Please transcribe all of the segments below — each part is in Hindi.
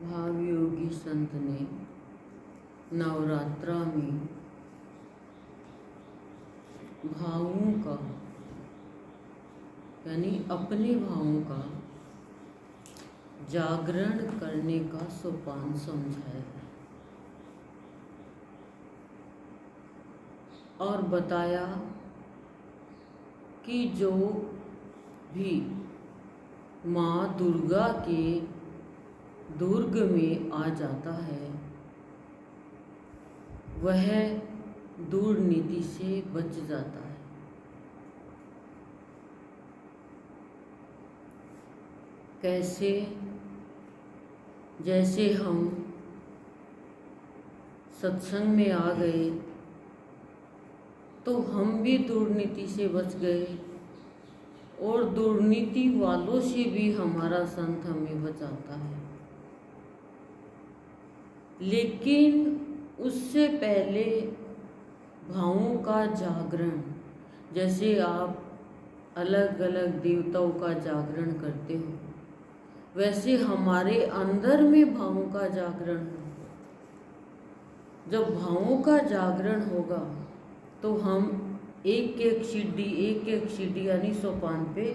भावयोगी संत ने नवरात्रा में भावों का यानी अपने भावों का जागरण करने का सोपान समझाया है और बताया कि जो भी माँ दुर्गा के दुर्ग में आ जाता है वह दुर्नीति से बच जाता है। कैसे? जैसे हम सत्संग में आ गए तो हम भी दुर्नीति से बच गए और दुर्नीति वालों से भी हमारा संत हमें बचाता है। लेकिन उससे पहले भावों का जागरण, जैसे आप अलग अलग देवताओं का जागरण करते हो वैसे हमारे अंदर में भावों का जागरण हो। जब भावों का जागरण होगा तो हम एक एक सीढ़ी यानी सोपान पे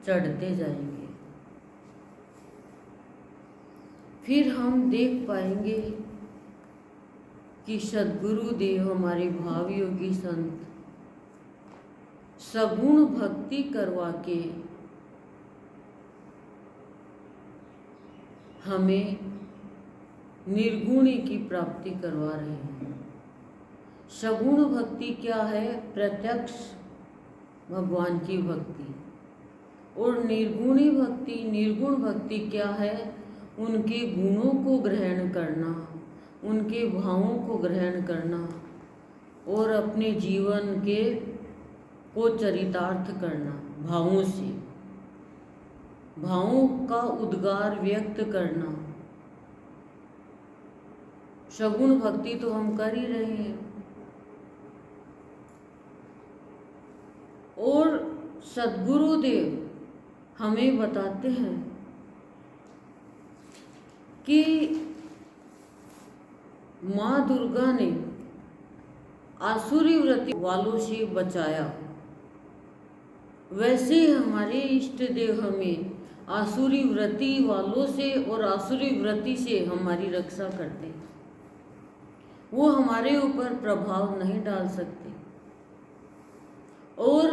चढ़ते जाएंगे। फिर हम देख पाएंगे कि सद्गुरुदेव हमारे भावयोगी संत सगुण भक्ति करवा के हमें निर्गुणी की प्राप्ति करवा रहे हैं। सगुण भक्ति क्या है? प्रत्यक्ष भगवान की भक्ति। और निर्गुण भक्ति क्या है? उनके गुणों को ग्रहण करना, उनके भावों को ग्रहण करना और अपने जीवन को चरितार्थ करना भावों से, भावों का उद्गार व्यक्त करना। सगुण भक्ति तो हम कर ही रहे हैं। और सद्गुरुदेव हमें बताते हैं कि माँ दुर्गा ने आसुरी वृत्ति वालों से बचाया, वैसे ही हमारे इष्ट देव हमें आसुरी वृत्ति वालों से और आसुरी वृत्ति से हमारी रक्षा करते हैं। वो हमारे ऊपर प्रभाव नहीं डाल सकते। और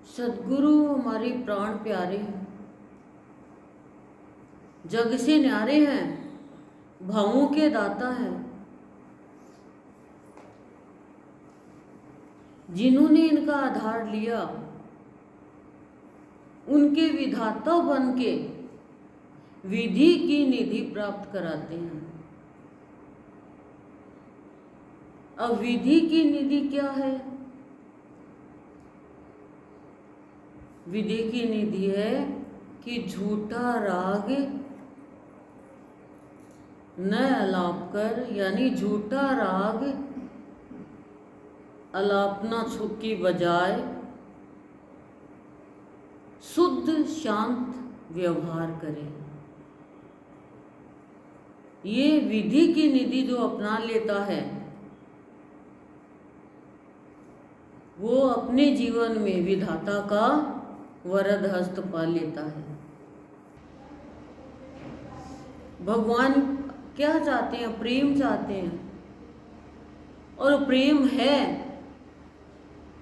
सद्गुरु हमारे प्राण प्यारे हैं, जग से न्यारे हैं, भावों के दाता हैं। जिन्होंने इनका आधार लिया उनके विधाता बन के विधि की निधि प्राप्त कराते हैं। अब विधि की निधि क्या है? विधि की निधि है कि झूठा राग न अलाप कर, यानी झूठा राग अलापना की बजाय शुद्ध शांत व्यवहार करें। ये विधि की निधि जो अपना लेता है वो अपने जीवन में विधाता का वरद हस्त पा लेता है। भगवान क्या चाहते हैं? प्रेम चाहते हैं। और प्रेम है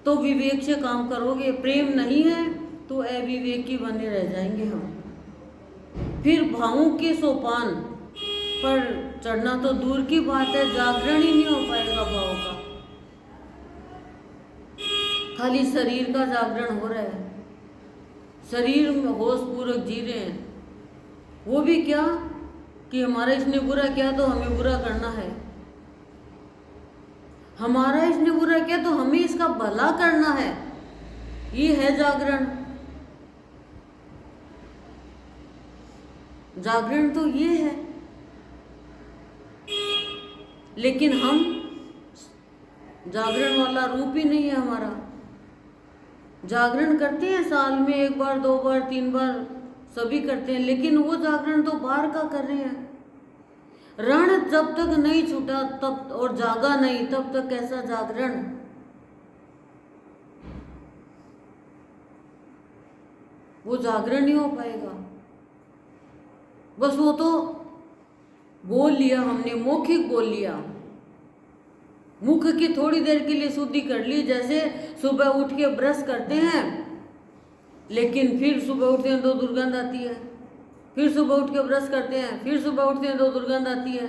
तो विवेक से काम करोगे, प्रेम नहीं है तो अविवेकी बने रह जाएंगे हम। फिर भावों के सोपान पर चढ़ना तो दूर की बात है, जागरण ही नहीं हो पाएगा भाव का। खाली शरीर का जागरण हो रहा है, शरीर में होश पूर्वक जी रहे हैं। वो भी क्या कि हमारा इसने बुरा किया तो हमें बुरा करना है, हमारा इसने बुरा किया तो हमें इसका भला करना है। ये है जागरण। जागरण तो ये है। लेकिन हम जागरण वाला रूप ही नहीं है हमारा। जागरण करते हैं साल में 1 बार 2 बार 3 बार सभी करते हैं, लेकिन वो जागरण तो बाहर का कर रहे हैं। रण जब तक नहीं छूटा तब और जागा नहीं तब तक कैसा जागरण? वो जागरण नहीं हो पाएगा। बस वो तो बोल लिया हमने, मौखिक बोल लिया, मुख की थोड़ी देर के लिए शुद्धि कर ली, जैसे सुबह उठ के ब्रश करते हैं, लेकिन फिर सुबह उठते हैं तो दुर्गंध आती है, फिर सुबह उठ के ब्रश करते हैं, फिर सुबह उठते हैं तो दुर्गंध आती है,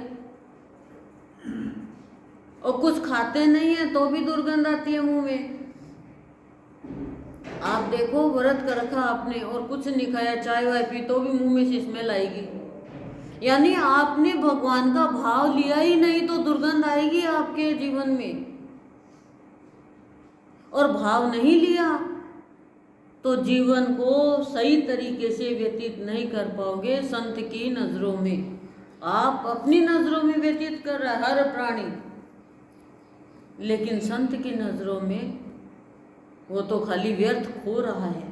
और कुछ खाते नहीं है तो भी दुर्गंध आती है मुंह में। आप देखो, व्रत कर रखा आपने और कुछ नहीं खाया, चाय वाय पी, तो भी मुंह में से स्मेल आएगी। यानी आपने भगवान का भाव लिया ही नहीं तो दुर्गंध आएगी आपके जीवन में, और भाव नहीं लिया तो जीवन को सही तरीके से व्यतीत नहीं कर पाओगे। संत की नजरों में, आप अपनी नजरों में व्यतीत कर रहा है हर प्राणी, लेकिन संत की नजरों में वो तो खाली व्यर्थ खो रहा है।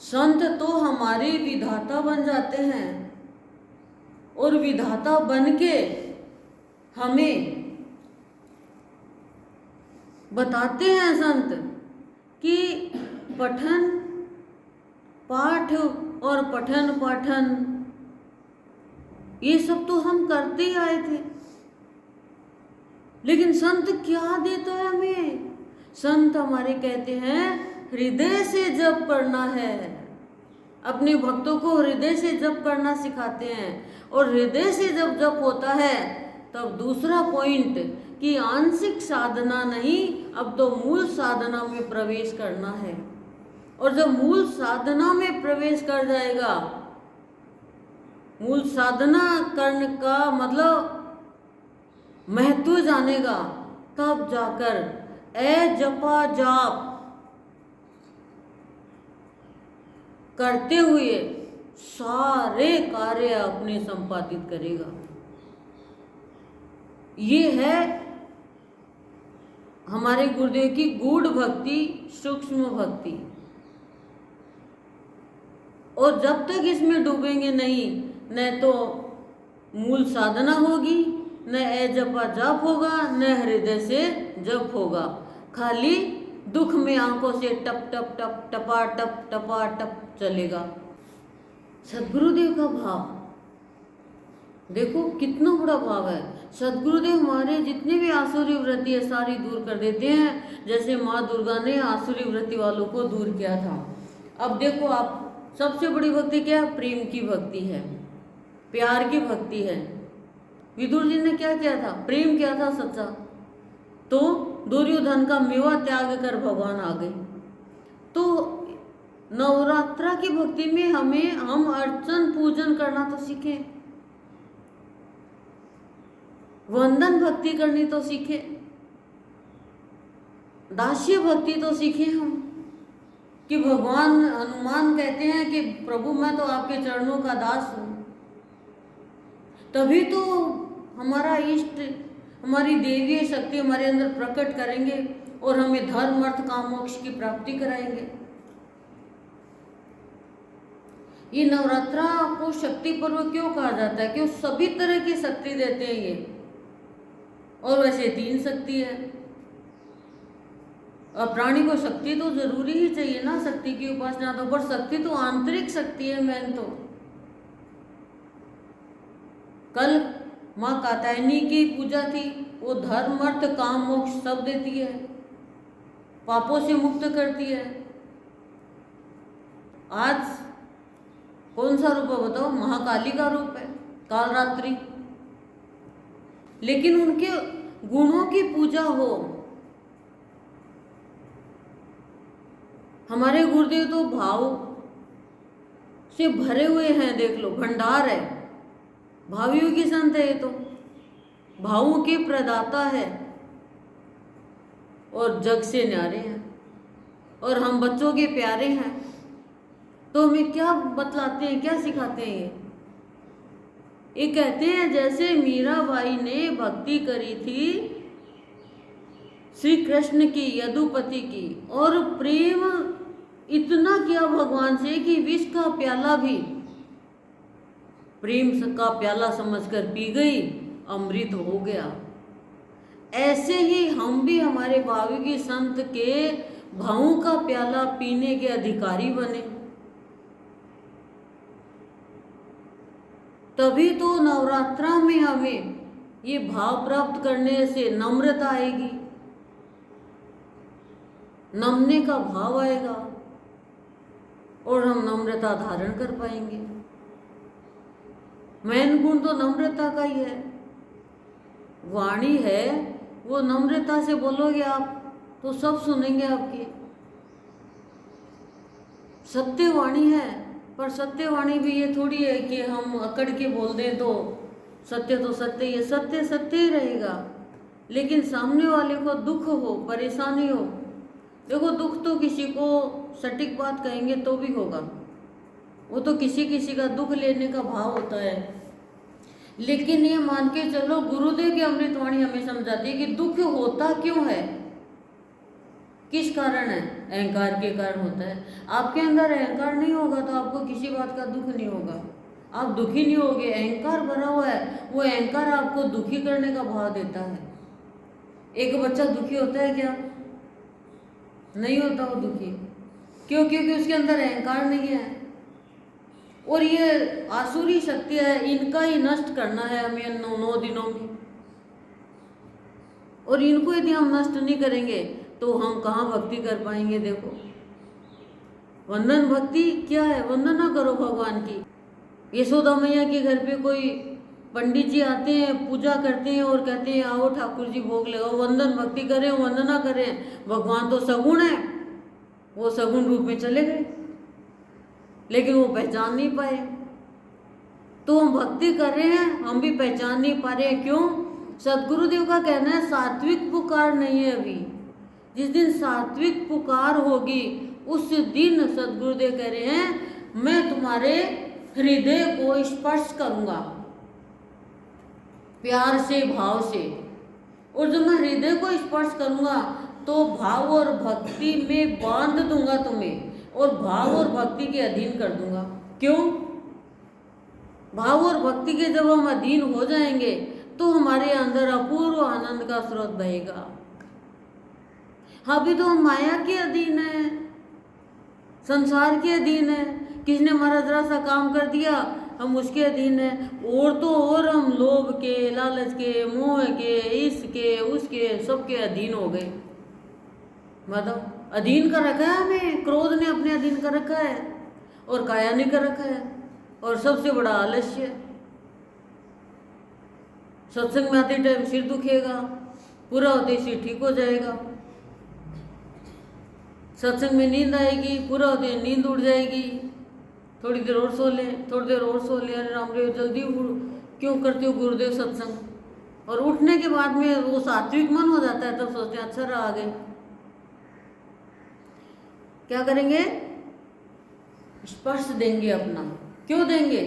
संत तो हमारे विधाता बन जाते हैं, और विधाता बन के हमें बताते हैं संत कि पठन पाठ और पठन पाठन ये सब तो हम करते ही आए थे, लेकिन संत क्या देता है हमें? संत हमारे कहते हैं हृदय से जप करना है। अपने भक्तों को हृदय से जप करना सिखाते हैं, और हृदय से जब जप होता है तब दूसरा पॉइंट कि आंशिक साधना नहीं, अब तो मूल साधना में प्रवेश करना है। और जब मूल साधना में प्रवेश कर जाएगा, मूल साधना करने का मतलब महत्व जानेगा, तब जाकर ए जपा जाप करते हुए सारे कार्य अपने संपादित करेगा। ये है हमारे गुरुदेव की गूढ़ भक्ति, सूक्ष्म भक्ति। और जब तक इसमें डूबेंगे नहीं, न तो मूल साधना होगी, न ए जपा जाप होगा, न हृदय से जप होगा। खाली दुख में आंखों से टप टप टप टपा टप चलेगा। सद्गुरुदेव का भाव देखो कितना बड़ा भाव है। सद्गुरुदेव हमारे जितने भी आसुरी वृत्ति है सारी दूर कर देते हैं, जैसे माँ दुर्गा ने आसुरी वृत्ति वालों को दूर किया था। अब देखो आप, सबसे बड़ी भक्ति क्या है? प्रेम की भक्ति है, प्यार की भक्ति है। विदुर जी ने क्या किया था? प्रेम किया था सच्चा, तो दुर्योधन का मेवा त्याग कर भगवान आ गए। तो नवरात्रा की भक्ति में हम अर्चन पूजन करना तो सीखें, वंदन भक्ति करनी तो सीखे, दास्य भक्ति तो सीखे हम, कि भगवान हनुमान कहते हैं कि प्रभु मैं तो आपके चरणों का दास हूँ। तभी तो हमारा इष्ट, हमारी देवीय शक्ति हमारे अंदर प्रकट करेंगे और हमें धर्म अर्थ काम मोक्ष की प्राप्ति कराएंगे। ये नवरात्रा को शक्ति पर्व क्यों कहा जाता है? क्यों सभी तरह की शक्ति देते हैं ये, और वैसे 3 शक्ति है। और प्राणी को शक्ति तो जरूरी ही चाहिए ना, शक्ति की उपासना तो, पर शक्ति तो आंतरिक शक्ति है मेन तो। कल माँ कात्यायनी की पूजा थी, वो धर्म अर्थ काम मोक्ष सब देती है, पापों से मुक्त करती है। आज कौन सा रूप है बताओ? महाकाली का रूप है, कालरात्रि। लेकिन उनके गुणों की पूजा हो। हमारे गुरुदेव तो भाव से भरे हुए हैं, देख लो भंडार है, भावियों की संत है ये तो, भावों के प्रदाता है और जग से न्यारे हैं, और हम बच्चों के प्यारे हैं। तो हमें क्या बतलाते हैं, क्या सिखाते हैं? ये कहते हैं जैसे मीराबाई ने भक्ति करी थी श्री कृष्ण की, यदुपति की, और प्रेम इतना किया भगवान से कि विष का प्याला भी प्रेम का प्याला समझकर पी गई, अमृत हो गया। ऐसे ही हम भी हमारे भाविकी संत के भावों का प्याला पीने के अधिकारी बने, तभी तो नवरात्रा में हमें ये भाव प्राप्त करने से नम्रता आएगी, नमने का भाव आएगा और हम नम्रता धारण कर पाएंगे। मैन गुण तो नम्रता का ही है। वाणी है वो नम्रता से बोलोगे आप तो सब सुनेंगे आपकी। सत्य वाणी है, पर सत्य वाणी भी ये थोड़ी है कि हम अकड़ के बोल दें तो सत्य तो सत्य ही है, सत्य सत्य ही रहेगा। लेकिन सामने वाले को दुख हो, परेशानी हो, देखो दुख तो किसी को सटीक बात कहेंगे तो भी होगा, वो तो किसी किसी का दुख लेने का भाव होता है। लेकिन ये मान के चलो गुरुदेव की अमृतवाणी हमें समझाती है कि दुख होता क्यों है, किस कारण है, अहंकार के कारण होता है। आपके अंदर अहंकार नहीं होगा तो आपको किसी बात का दुख नहीं होगा, आप दुखी नहीं होगे। अहंकार भरा हुआ है, वो अहंकार आपको दुखी करने का भाव देता है। एक बच्चा दुखी होता है क्या? नहीं होता वो दुखी, क्यों? क्योंकि उसके अंदर अहंकार नहीं है। और ये आसुरी शक्ति है, इनका ही नष्ट करना है हमें 9 दिनों में। और इनको यदि हम नष्ट नहीं करेंगे तो हम कहाँ भक्ति कर पाएंगे। देखो वंदन भक्ति क्या है, वंदना करो भगवान की। यशोदा मैया के घर पे कोई पंडित जी आते हैं, पूजा करते हैं और कहते हैं आओ ठाकुर जी भोग लगाओ, वंदन भक्ति करें, वंदना करें। भगवान तो सगुण है, वो सगुण रूप में चले गए, लेकिन वो पहचान नहीं पाए। तो हम भक्ति कर रहे हैं, हम भी पहचान नहीं पा रहे हैं। क्यों? सदगुरुदेव का कहना है सात्विक पुकार नहीं है अभी। जिस दिन सात्विक पुकार होगी उस दिन सदगुरुदेव कह रहे हैं मैं तुम्हारे हृदय को स्पर्श करूंगा प्यार से, भाव से। और जब मैं हृदय को स्पर्श करूंगा तो भाव और भक्ति में बांध दूंगा तुम्हें और भाव और भक्ति के अधीन कर दूंगा। क्यों? भाव और भक्ति के जब हम अधीन हो जाएंगे तो हमारे अंदर अपूर्व आनंद का स्रोत बहेगा। अभी तो हम माया के अधीन है, संसार के अधीन है। किसने हमारा जरा सा काम कर दिया हम उसके अधीन है। और तो और हम लोभ के, लालच के, मोह के, इसके उसके सबके अधीन हो गए। मतलब अधीन कर रखा है हमें, क्रोध ने अपने अधीन कर रखा है और काया ने कर रखा है। और सबसे बड़ा आलस्य। सत्संग में आते टाइम सिर दुखेगा, पूरा होते सिर ठीक हो जाएगा। सत्संग में नींद आएगी, पूरा होते नींद उड़ जाएगी। थोड़ी देर और सो लें, थोड़ी देर और सो लें, अरे रामदेव जल्दी क्यों करते हो गुरुदेव सत्संग। और उठने के बाद में वो सात्विक मन हो जाता है, तब सोचते हैं अच्छा रहा आ गए। क्या करेंगे? स्पर्श देंगे अपना। क्यों देंगे?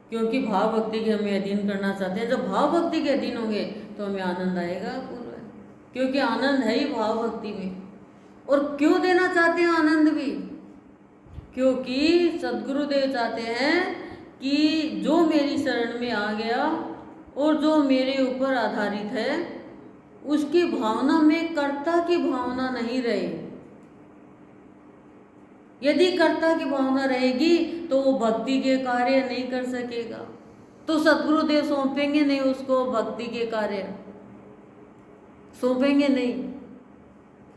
क्योंकि भाव भक्ति के हमें अधीन करना चाहते हैं। जब भाव भक्ति के अधीन होंगे तो हमें आनंद आएगा पूरा, क्योंकि आनंद है ही भाव भक्ति में। और क्यों देना चाहते हैं आनंद भी? क्योंकि सदगुरुदेव चाहते हैं कि जो मेरी शरण में आ गया और जो मेरे ऊपर आधारित है उसकी भावना में कर्ता की भावना नहीं रहे। यदि कर्ता की भावना रहेगी तो वो भक्ति के कार्य नहीं कर सकेगा। तो सदगुरुदेव सौंपेंगे नहीं उसको भक्ति के कार्य, सौंपेंगे नहीं।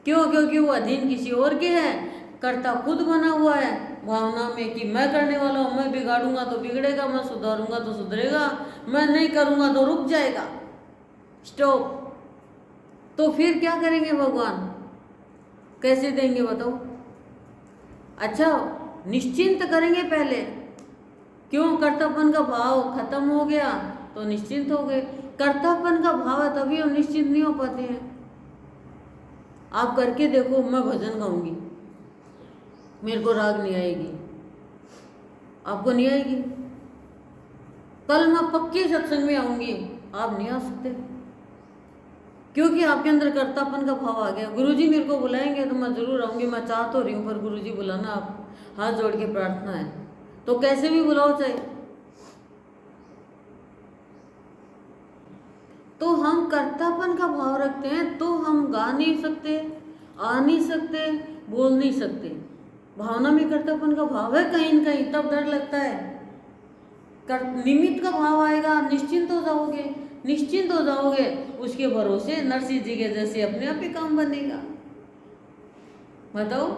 क्यों? क्योंकि वो अधीन किसी और के है, कर्ता खुद बना हुआ है भावना में कि मैं करने वाला हूँ, मैं बिगाड़ूंगा तो बिगड़ेगा, मैं सुधारूंगा तो सुधरेगा, मैं नहीं करूंगा तो रुक जाएगा, स्टॉप। तो फिर क्या करेंगे भगवान? कैसे देंगे बताओ? अच्छा निश्चिंत करेंगे पहले। क्यों? कर्तापन का भाव खत्म हो गया तो निश्चिंत हो गए। कर्तापन का भाव है तभी हम निश्चिंत नहीं हो पाते हैं। आप करके देखो, मैं भजन गाऊंगी, मेरे को राग नहीं आएगी, आपको नहीं आएगी। कल मैं पक्के सत्संग में आऊंगी, आप नहीं आ सकते। क्योंकि आपके अंदर कर्तापन का भाव आ गया। गुरुजी मेरे को बुलाएंगे तो मैं जरूर आऊंगी, मैं चाह तो रही हूँ, पर गुरुजी बुलाना, आप हाथ जोड़ के प्रार्थना है तो कैसे भी बुलाओ चाहे। तो हम कर्तापन का भाव रखते हैं तो हम गा नहीं सकते, आ नहीं सकते, बोल नहीं सकते। भावना में कर्तापन का भाव है कहीं न कहीं, तब डर लगता है। निमित्त का भाव आएगा, निश्चिंत हो जाओगे, निश्चिंत हो जाओगे, उसके भरोसे नरसिंह जी के जैसे अपने आप ही काम बनेगा। बताओ,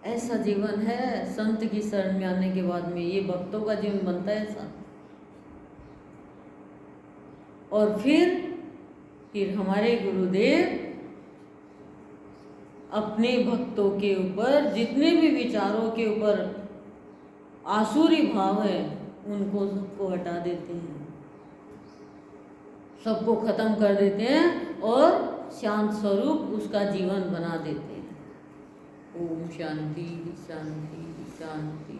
ऐसा जीवन है संत की शरण में आने के बाद में, ये भक्तों का जीवन बनता है ऐसा। और फिर हमारे गुरुदेव अपने भक्तों के ऊपर जितने भी विचारों के ऊपर आसुरी भाव है उनको सबको हटा देते हैं, सबको खत्म कर देते हैं और शांत स्वरूप उसका जीवन बना देते हैं। ओम शांति शांति शांति।